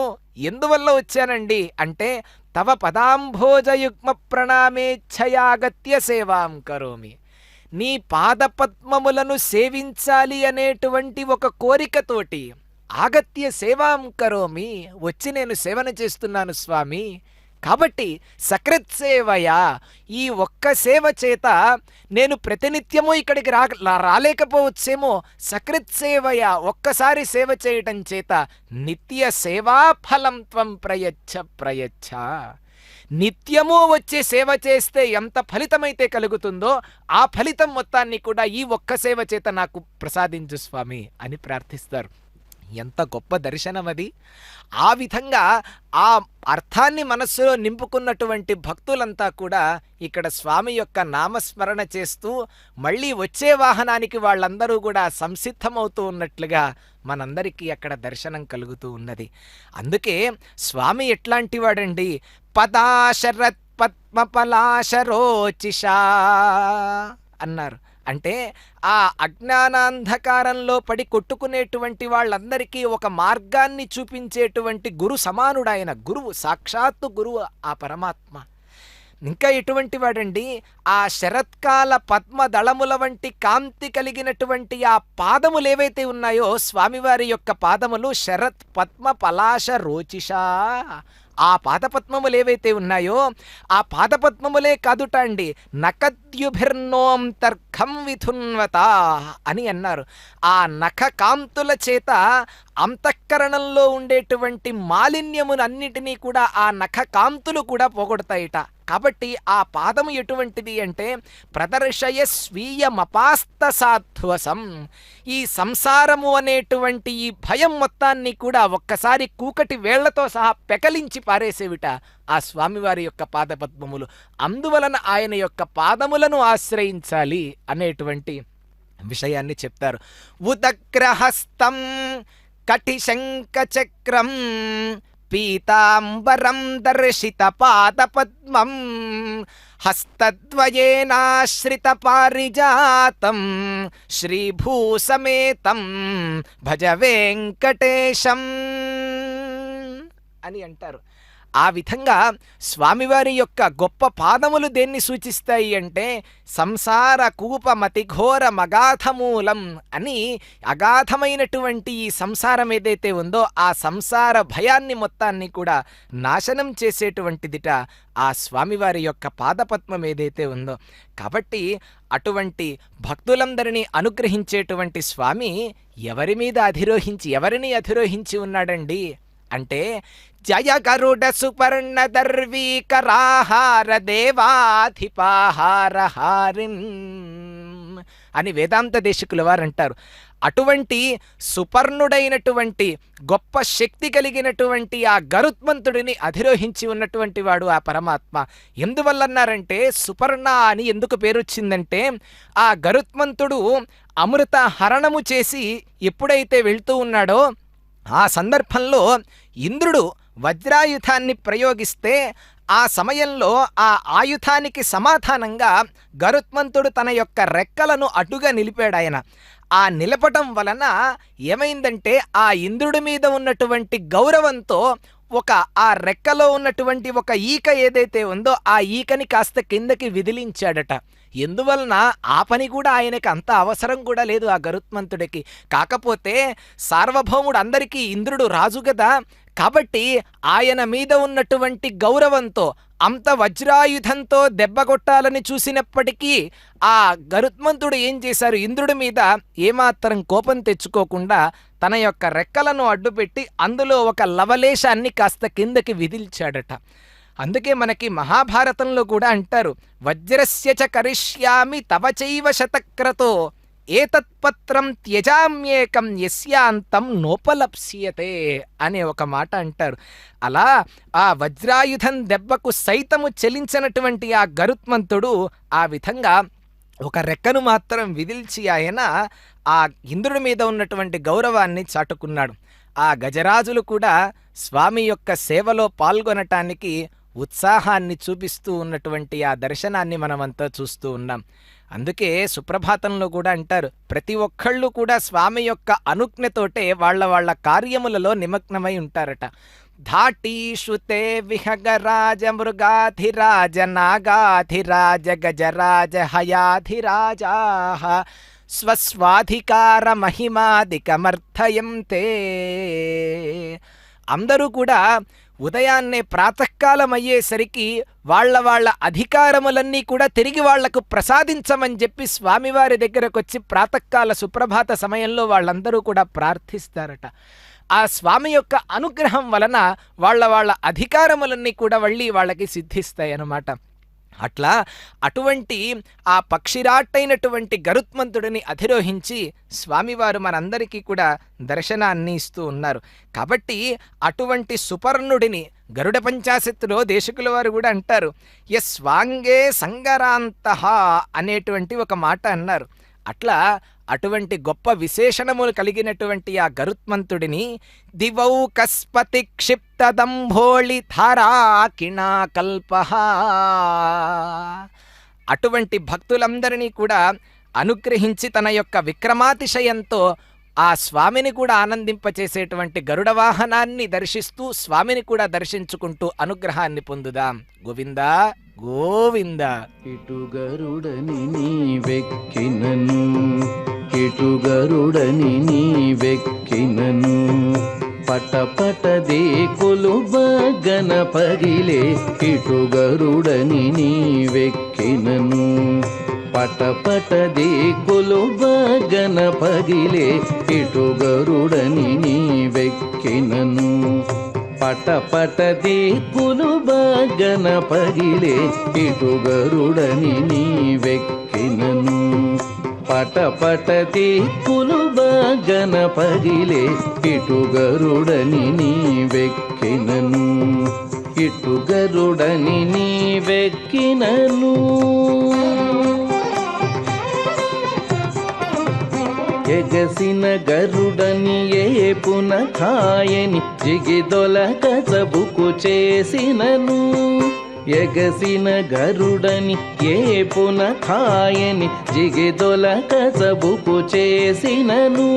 ఎందువల్ల వచ్చానండి అంటే తవ పదాంభోజయుగ్మ ప్రణామేచ్ఛయాగత్య సేవాం కరోమి, నీ పాదపద్మములను సేవించాలి అనేటువంటి ఒక కోరికతోటి ఆగత్య సేవాం కరోమి, వచ్చి నేను సేవన చేస్తున్నాను స్వామి. కాబట్టి సకృత్ సేవయా, ఈ ఒక్క సేవ చేత నేను ప్రతినిత్యము ఇక్కడికి రాలేకపోవచ్చేమో, సకృత్ సేవయా ఒక్కసారి సేవ చేయటం చేత నిత్య సేవాఫలం త్వం ప్రయచ్ఛ ప్రయచ్ఛ, నిత్యము వచ్చి సేవ చేస్తే ఎంత ఫలితమైతే కలుగుతుందో ఆ ఫలితం మొత్తాన్ని కూడా ఈ ఒక్క సేవ చేత నాకు ప్రసాదించు స్వామి అని ప్రార్థిస్తారు. ఎంత గొప్ప దర్శనం అది. ఆ విధంగా ఆ అర్థాన్ని మనస్సులో నింపుకున్నటువంటి భక్తులంతా కూడా ఇక్కడ స్వామి యొక్క నామస్మరణ చేస్తూ మళ్ళీ వచ్చే వాహనానికి వాళ్ళందరూ కూడా సంసిద్ధమవుతూ ఉన్నట్లుగా మనందరికీ అక్కడ దర్శనం కలుగుతూ ఉన్నది. అందుకే స్వామి ఎట్లాంటి వాడండి, పదాశరత్ పద్మపలాశరోచిషా అన్నారు. అంటే ఆ అజ్ఞానాంధకారంలో పడి కొట్టుకునేటువంటి వాళ్ళందరికీ ఒక మార్గాన్ని చూపించేటువంటి గురు సమానుడాయన, గురువు, సాక్షాత్తు గురువు ఆ పరమాత్మ. ఇంకా ఎటువంటి వాడండి, ఆ శరత్కాల పద్మదళముల వంటి కాంతి కలిగినటువంటి ఆ పాదములు ఏవైతే ఉన్నాయో స్వామివారి యొక్క పాదములు శరత్ పద్మ పలాశ రోచిషా, ఆ పాదపద్మములు ఏవైతే ఉన్నాయో ఆ పాదపద్మములే కాదుట అండి, నఖద్యుభిర్నోం తర్ఘం విధున్వత అని అన్నారు. ఆ నఖ కాంతుల చేత అంతఃకరణంలో ఉండేటువంటి మాలిన్యమునన్నిటినీ కూడా ఆ నఖ కాంతులు కూడా పోగొడతాయిట. కాబట్టి ఆ పాదము ఎటువంటిది అంటే ప్రదర్శయ స్వీయమపాస్త సాధ్వసం, ఈ సంసారము అనేటువంటి ఈ భయం మొత్తాన్ని కూడా ఒక్కసారి కూకటి వేళ్లతో సహా పెకలించి పారేసేవిట ఆ స్వామివారి యొక్క పాదపద్మములు. అందువలన ఆయన యొక్క పాదములను ఆశ్రయించాలి అనేటువంటి విషయాన్ని చెప్తారు. ఉదగ్రహస్తం కటిశంఖచక్రం పీతాంబరం దర్శిత పాదపద్మం హస్తద్వయేనాశ్రిత పారిజాతం శ్రీభూసమేతం భజ వెంకటేశం అని అంటారు. ఆ విధంగా స్వామివారి యొక్క గొప్ప పాదములు దేన్ని సూచిస్తాయి అంటే సంసార కూపమతిఘోర మగాధమూలం అని, అగాధమైనటువంటి ఈ సంసారం ఏదైతే ఉందో ఆ సంసార భయాన్ని మొత్తాన్ని కూడా నాశనం చేసేటువంటిదిట ఆ స్వామివారి యొక్క పాదపద్మం ఏదైతే ఉందో. కాబట్టి అటువంటి భక్తులందరినీ అనుగ్రహించేటువంటి స్వామి ఎవరిని అధిరోహించి ఉన్నాడండి అంటే జయ గరుడ సుపర్ణ దర్వీకరాహార దేవాధిపాహార హారిన్ అని వేదాంత దేశికుల వారు అంటారు. అటువంటి సుపర్ణుడైనటువంటి గొప్ప శక్తి కలిగినటువంటి ఆ గరుత్మంతుడిని అధిరోహించి ఉన్నటువంటి వాడు ఆ పరమాత్మ. ఎందువల్లన్నారంటే సుపర్ణ అని ఎందుకు పేరొచ్చిందంటే ఆ గరుత్మంతుడు అమృత హరణము చేసి ఎప్పుడైతే వెళ్తూ ఉన్నాడో ఆ సందర్భంలో ఇంద్రుడు వజ్రాయుధాన్ని ప్రయోగిస్తే ఆ సమయంలో ఆ ఆయుధానికి సమాధానంగా గరుత్మంతుడు తన యొక్క రెక్కలను అటుగా నిలిపాడాయన. ఆ నిలపటం వలన ఏమైందంటే ఆ ఇంద్రుడి మీద ఉన్నటువంటి గౌరవంతో ఆ రెక్కలో ఉన్నటువంటి ఒక ఈక ఏదైతే ఉందో ఆ ఈకని కాస్త కిందకి విదిలించాడట. ఎందువలన ఆ పని కూడా ఆయనకి అంత అవసరం కూడా లేదు ఆ గరుత్మంతుడికి. కాకపోతే సార్వభౌముడు అందరికీ ఇంద్రుడు రాజు కదా, కాబట్టి ఆయన మీద ఉన్నటువంటి గౌరవంతో అంత వజ్రాయుధంతో దెబ్బ కొట్టాలని చూసినప్పటికీ ఆ గరుత్మంతుడు ఏం చేశారు, ఇంద్రుడి మీద ఏమాత్రం కోపం తెచ్చుకోకుండా తన యొక్క రెక్కలను అడ్డుపెట్టి అందులో ఒక లవలేశాన్ని కాస్త కిందకి విదిల్చాడట. అందుకే మనకి మహాభారతంలో కూడా అంటారు, వజ్రస్య చ కరిష్యామి తవ చైవ శతక్రతో ఏతత్పత్రం త్యజామ్యేకం యస్యాంతం నోపలప్స్యతే అనే ఒక మాట అంటారు. అలా ఆ వజ్రాయుధం దెబ్బకు సైతము చెలించినటువంటి ఆ గరుత్మంతుడు ఆ విధంగా ఒక రెక్కను మాత్రం విదిల్చి ఆయన ఆ ఇంద్రుడి మీద ఉన్నటువంటి గౌరవాన్ని చాటుకున్నాడు. ఆ గజరాజులు కూడా స్వామి యొక్క సేవలో పాల్గొనటానికి ఉత్సాహాన్ని చూపిస్తూ ఉన్నటువంటి ఆ దర్శనాన్ని మనమంతా చూస్తూ ఉన్నాం. అందుకే సుప్రభాతంలో కూడా అంటారు, ప్రతి ఒక్కళ్ళు కూడా స్వామి యొక్క అనుజ్ఞతోటే వాళ్ళ కార్యములలో నిమగ్నమై ఉంటారట. ధాటీషుతే విహగరాజ మృగాధిరాజ నాగాధిరాజ గజరాజ హయాధిరాజా స్వస్వాధికార మహిమాదికమర్థయంతే. అందరూ కూడా ఉదయాన్నే ప్రాతకాలం అయ్యేసరికి వాళ్ళ అధికారములన్నీ కూడా తిరిగి వాళ్లకు ప్రసాదించమని చెప్పి స్వామివారి దగ్గరకు వచ్చి ప్రాతకాల సుప్రభాత సమయంలో వాళ్ళందరూ కూడా ప్రార్థిస్తారట. ఆ స్వామి యొక్క అనుగ్రహం వలన వాళ్ళ అధికారములన్నీ కూడా మళ్ళీ వాళ్ళకి సిద్ధిస్తాయి అన్నమాట. అట్లా అటువంటి ఆ పక్షిరాట్టైనటువంటి గరుత్మంతుడిని అధిరోహించి స్వామివారు మనందరికీ కూడా దర్శనాన్ని ఇస్తూ ఉన్నారు. కాబట్టి అటువంటి సుపర్ణుడిని గరుడ పంచాశత్తులో దేశకుల వారు కూడా అంటారు, యస్వాంగే సంగరాంతః అనేటువంటి ఒక మాట అన్నారు. అట్లా అటువంటి గొప్ప విశేషణములు కలిగినటువంటి ఆ గరుత్మంతుడిని దివౌకస్పతి క్షిప్తదంభోళి ధారాకిణా కల్పః అటువంటి భక్తులందరినీ కూడా అనుగ్రహించి తన యొక్క విక్రమాతిశయంతో ఆ స్వామిని కూడా ఆనందింపచేసేటువంటి గరుడ వాహనాన్ని దర్శిస్తూ స్వామిని కూడా దర్శించుకుంటూ అనుగ్రహాన్ని పొందుదాం. గోవిందా గోవింద. ఇటు గరుడని నీ వెక్కినను, ఇటు గరుడని నీ వెక్కినను, పటపట దేకులు బగన పగిలే, ఇటు గరుడని నీ వెక్కినను, పటపట దేకులు బగన పగిలే, ఇటు గరుడని నీ వెక్కినను, పటపట దేకులు బగన పగిలే, ఇటు గరుడని నీ వెక్కినను, పటపట దేకులు బగన పగిలే, ఇటు గరుడని నీ వెక్కినను, ఇటు గరుడని నీ వెక్కినను. ఎగసిన గరుడని ఏపున ఖాయని జిగిదొలక చబుకు చేసినను, ఎగసిన గరుడని ఏపున ఖాయని జిగిదొలక చబుకు చేసినను,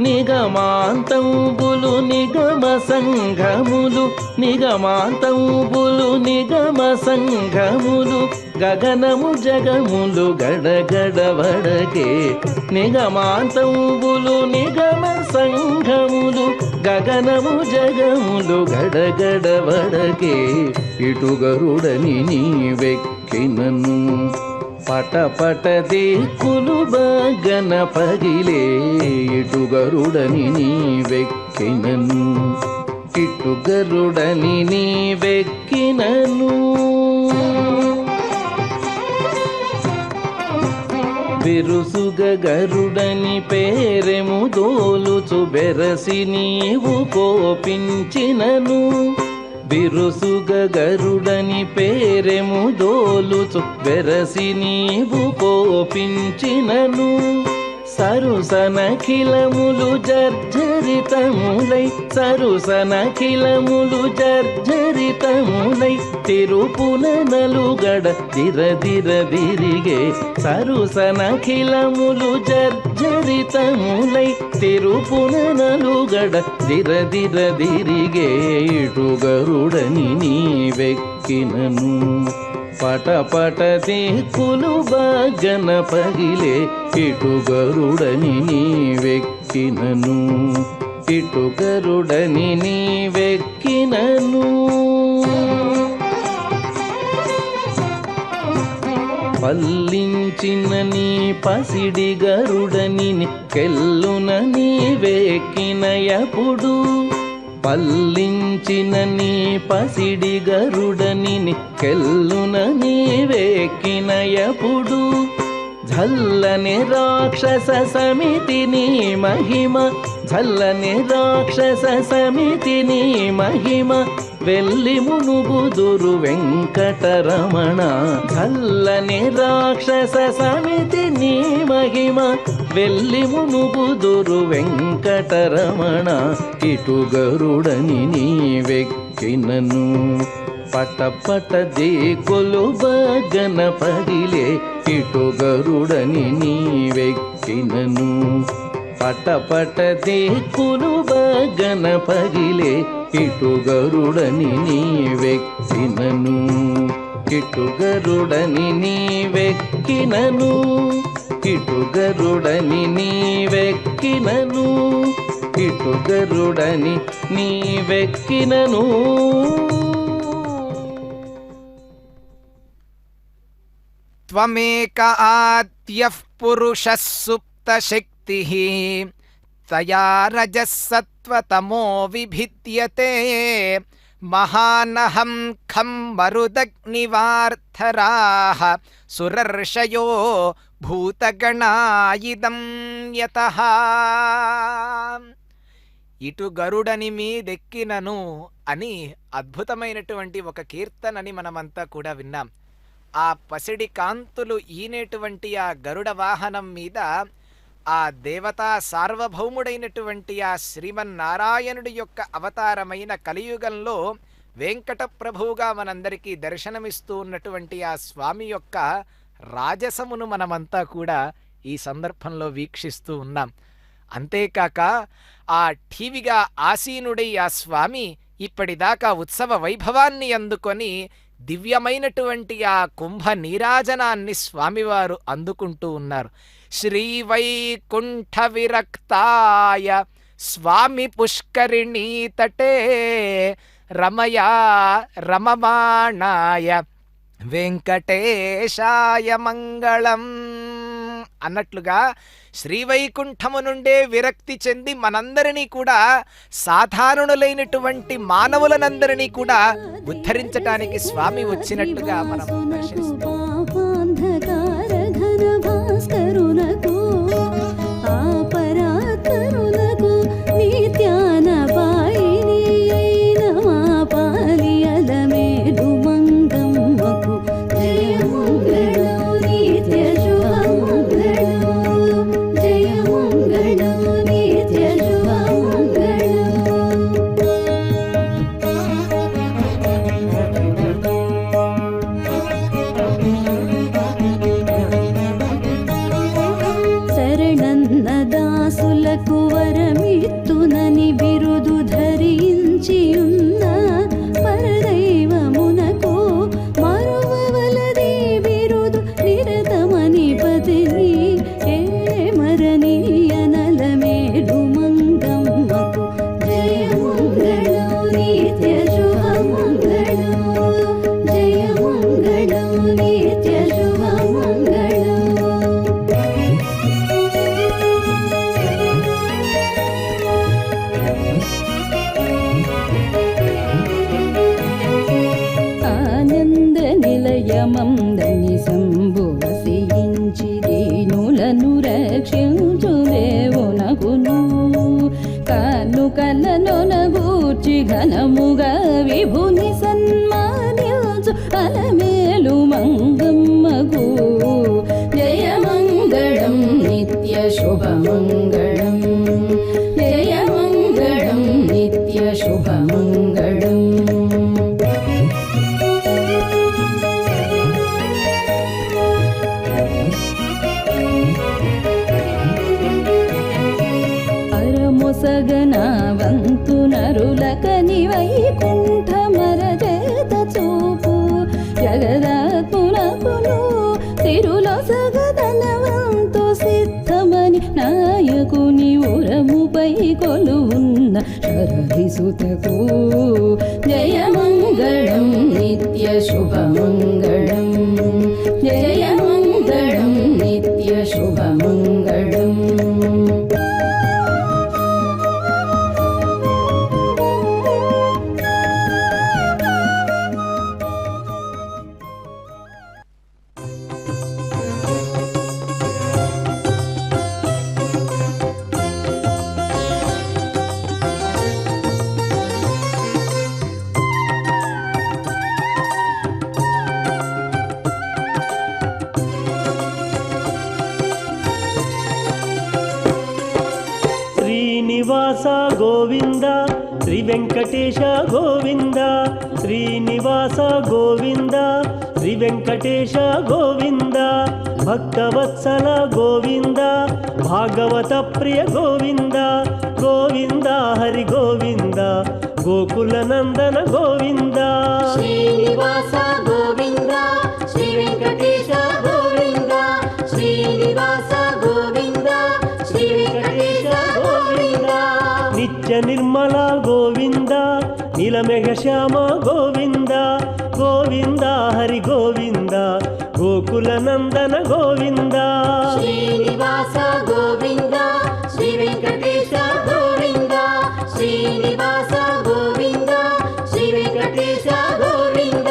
నిగమాంతంబులు నిగమ సంఘములు, నిగమాంతంబులు నిగమ సంఘములు, గగనము జగములు గడగడవడకే, నిగమాంతంబులు నిగమ సంఘములు, గగనము జగములు గడగడవడకే, ఇటు గరుడని నీ వెక్కినను, పటపట దేకులు బగన పగిలే, ఇటు గరుడని నీ వెక్కినను, ఇటు గరుడని నీ వెక్కినను. బిరుసుగ గరుడని పేరెము దోలుచు బెరసి నీవు కోపించినను, బిరుసుగ గరుడని పేరెము దోలుచు బెరసి నీవు కోపించినను, సరుసనఖిలములు జర్జరితములై, సరుసనఖిలములు జర్జరితములై, తిరుపున నలుగడ దిరదిరదిరిగే, సరుసనఖిలములు జర్జరితములై, తిరుపున నలుగడ దిరదిరదిరిగే, ఇటు గరుడని నీ వెక్కినను, పటపట దేకులు బగన పగిలే, ఇటు గరుడని నీ వెక్కినను, ఇటు గరుడని నీవెక్కినను పల్లించిన నీ పసిడి గరుడని కెల్లున నీవెక్కినయపుడు పల్లించిన నీ పసిడి గరుడని కెల్లున నీవెక్కినయపుడు ఝల్లని రాక్షస సమితి నీ మహిమ ఝల్లని రాక్షస సమితి నీ మహిమ వెల్లి మునుగుదురు వెంకటరమణ ఝల్లని రాక్షస సమితి నీ మహిమ వెల్లి మునుగుదురు వెంకటరమణ ఇటు గరుడని నీవెక్కినను పట పట దేకొలు బగన పగిలే ఇటు గరుడని నీవెక్కినను పట పట దేకులు బగన పగిలే ఇటు గరుడని నీవెక్కినను ఇటు గరుడని నీవెక్కినను ఇటు గరుడని నీవెక్కినను ఇటు గరుడని నీవెక్కినను త్వమేక ఆద్యః పురుషः సుప్తశక్తిః తయా రజః సత్వతమో విభిద్యతే మహానహం ఖం మరుదగ్నివార్ధరాః సురర్షయో భూతగణాయిదం యతః. ఇటు గరుడని మీదెక్కినను అని అద్భుతమైనటువంటి ఒక కీర్తనని మనమంతా కూడా విన్నాం. ఆ పసిడి కాంతులు ఈనేటువంటి ఆ గరుడ వాహనం మీద ఆ దేవతా సార్వభౌముడైనటువంటి ఆ శ్రీమన్నారాయణుడి యొక్క అవతారమైన కలియుగంలో వెంకట ప్రభువుగా మనందరికీ దర్శనమిస్తూ ఉన్నటువంటి ఆ స్వామి యొక్క రాజసమును మనమంతా కూడా ఈ సందర్భంలో వీక్షిస్తూ ఉన్నాం. అంతేకాక ఆ ఠీవిగా ఆసీనుడై ఆ స్వామి ఇప్పటిదాకా ఉత్సవ వైభవాన్ని అందుకొని దివ్యమైనటువంటి ఆ కుంభ నీరాజనాన్ని స్వామివారు అందుకుంటూ ఉన్నారు. శ్రీవైకుంఠ విరక్తాయ స్వామి పుష్కరిణీ తటే రమయా రమమాణాయ వెంకటేశాయ మంగళం అన్నట్లుగా శ్రీవైకుంఠము నుండే విరక్తి చెంది మనందరినీ కూడా సాధారణులైనటువంటి మానవులనందరినీ కూడా ఉద్ధరించటానికి స్వామి వచ్చినట్టుగా మనం దర్శిస్తాం. మందని సంభువసించి దీనులను రక్షించు దేవునకును కానుకలనొనగూర్చి ఘనముగా విభుని సన్మానించు అలమేలు మంగమ్మకు జయమంగళం నిత్య శుభమంగళం జయమంగళం నిత్య శుభమంగళం. సగనావంతు నరులకని వైకుంఠ మరజేత చూపు జగదాత్మునకును తిరుల సగదనవంతు సిద్ధమని నాయకుని ఉరముపై కొలువున్న సుతకు జయమంగళం నిత్య శుభమంగళం జయమంగళం నిత్య శుభమంగళం శ్రీనివాస గోవింద శ్రీ వెంకటేశ గోవింద శ్రీనివాస గోవింద శ్రీ వెంకటేశ గోవింద భక్తవత్సల గోవింద భాగవత ప్రియ గోవింద గోవింద హరి గోవింద గోకుల నందన గోవింద శ్రీనివాస గోవింద శ్రీ వెంకటేశ గోవింద శ్రీనివాస గోవింద శ్రీ వెంకటేశ గోవింద నిత్య నిర్మల గోవింద నీలమేఘ శ్యామ గోవింద గోవింద హరి గోవింద గోకుల నందన గోవింద శ్రీనివాస గోవింద శ్రీ వెంకటేశ గోవింద శ్రీనివాస గోవింద శ్రీ వెంకటేశ గోవింద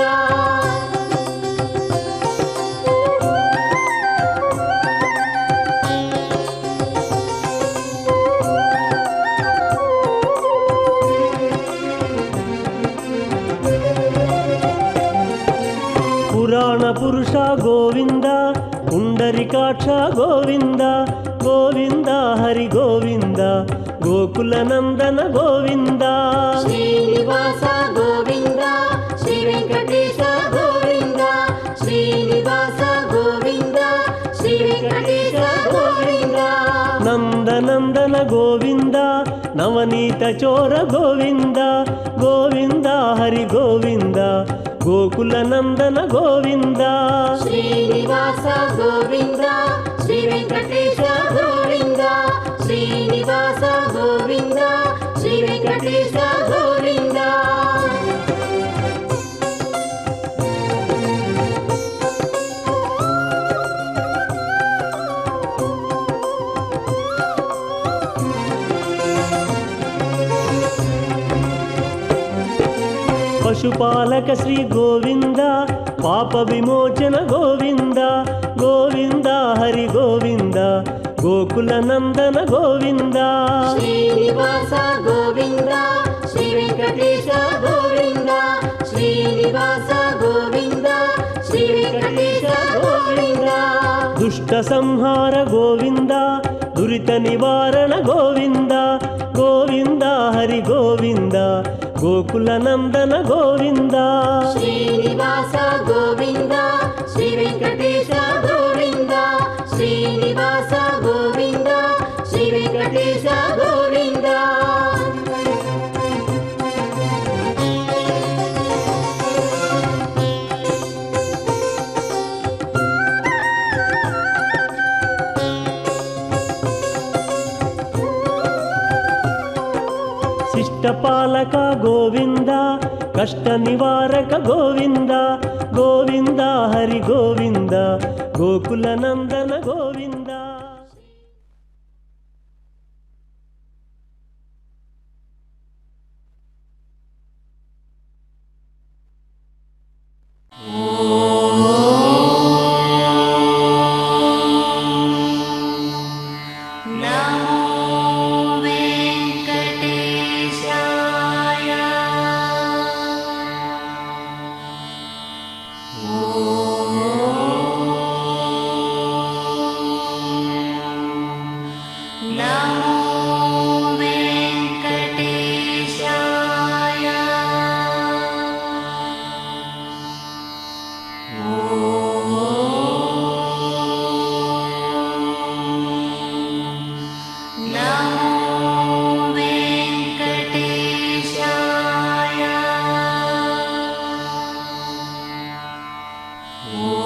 పురాణ పురుష గోవింద పుండరికాక్ష గోవింద గోవింద హరి గోవింద గోకుల నందన గోవింద శ్రీనివాస గోవింద శ్రీ వెంకటేశ గోవింద శ్రీనివాస గోవింద శ్రీ వెంకటేశ గోవింద నందనందన గోవింద నవనీత చోర గోవింద గోవింద హరి గోవింద గోకుల నందన గోవింద శ్రీనివాస గోవింద శ్రీ వెంకటేశ గోవింద శ్రీనివాస గోవింద శ్రీ వెంకటేశ గోవింద పశుపాలక శ్రీ గోవింద పాప విమోచన గోవింద గోవింద హరి గోవింద గోకుల నందన గోవింద శ్రీనివాస గోవింద శ్రీ వెంకటేశ గోవింద శ్రీనివాస గోవింద శ్రీ వెంకటేశ గోవింద దుష్ట సంహార గోవింద దురిత నివారణ గోవింద గోవింద హరి గోవింద గోకుల నందన గోవింద శ్రీనివాస గోవింద శ్రీ వెంకటేశ గోవింద శ్రీనివాస గోవింద శ్రీ వెంకటేశ గోవింద శిష్టపాలక గోవింద కష్ట నివారక గోవింద గోవింద హరి గోవింద గోకుల నందన గోవింద ఓ